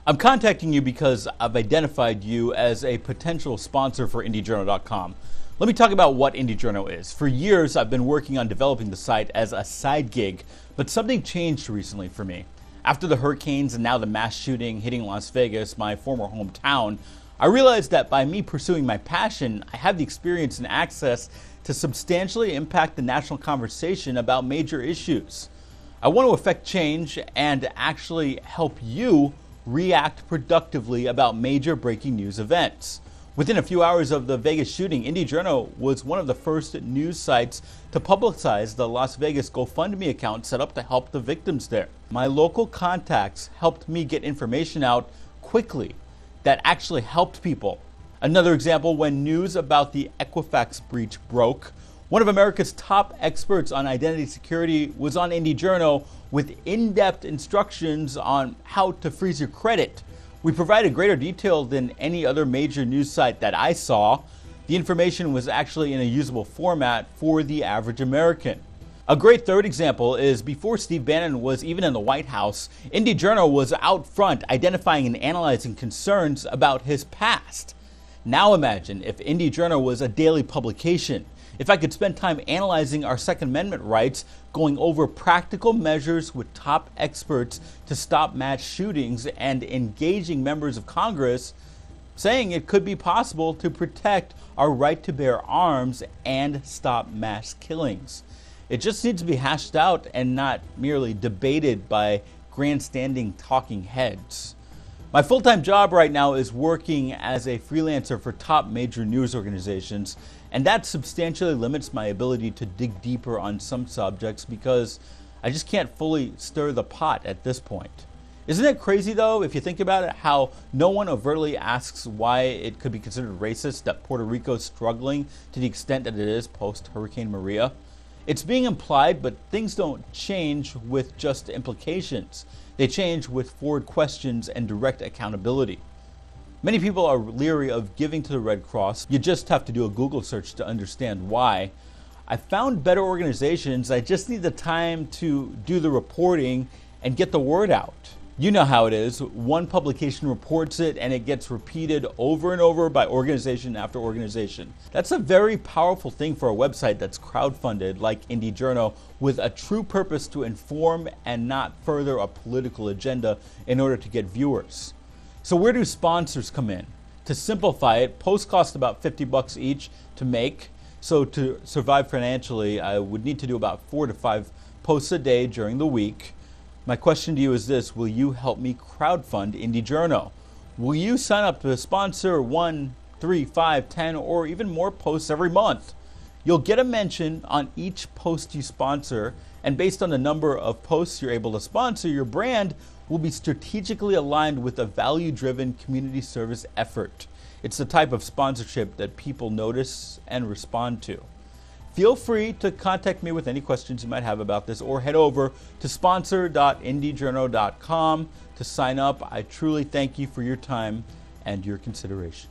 I'm contacting you because I've identified you as a potential sponsor for indieJourno.com. Let me talk about what indieJourno is. For years, I've been working on developing the site as a side gig, but something changed recently for me. After the hurricanes and now the mass shooting hitting Las Vegas, my former hometown, I realized that by me pursuing my passion, I have the experience and access to substantially impact the national conversation about major issues. I want to affect change and actually help you react productively about major breaking news events. Within a few hours of the Vegas shooting, indieJourno was one of the first news sites to publicize the Las Vegas GoFundMe account set up to help the victims there. My local contacts helped me get information out quickly that actually helped people. Another example, when news about the Equifax breach broke, one of America's top experts on identity security was on indieJourno with in-depth instructions on how to freeze your credit. We provided greater detail than any other major news site that I saw. The information was actually in a usable format for the average American. A great third example is before Steve Bannon was even in the White House, indieJourno was out front identifying and analyzing concerns about his past. Now imagine if indieJourno was a daily publication. If I could spend time analyzing our Second Amendment rights, going over practical measures with top experts to stop mass shootings, and engaging members of Congress, saying it could be possible to protect our right to bear arms and stop mass killings. It just needs to be hashed out and not merely debated by grandstanding talking heads. My full-time job right now is working as a freelancer for top major news organizations, and that substantially limits my ability to dig deeper on some subjects because I just can't fully stir the pot at this point. Isn't it crazy though, if you think about it, how no one overtly asks why it could be considered racist that Puerto Rico is struggling to the extent that it is post-Hurricane Maria? It's being implied, but things don't change with just implications. They change with forward questions and direct accountability. Many people are leery of giving to the Red Cross. You just have to do a Google search to understand why. I found better organizations. I just need the time to do the reporting and get the word out. You know how it is. One publication reports it and it gets repeated over and over by organization after organization. That's a very powerful thing for a website that's crowdfunded like indieJourno with a true purpose to inform and not further a political agenda in order to get viewers. So where do sponsors come in? To simplify it, posts cost about $50 each to make. So to survive financially, I would need to do about 4 to 5 posts a day during the week. My question to you is this: will you help me crowdfund indieJourno? Will you sign up to sponsor 1, 3, 5, 10, or even more posts every month? You'll get a mention on each post you sponsor, and based on the number of posts you're able to sponsor, your brand will be strategically aligned with a value-driven community service effort. It's the type of sponsorship that people notice and respond to. Feel free to contact me with any questions you might have about this, or head over to sponsor.indieJourno.com to sign up. I truly thank you for your time and your consideration.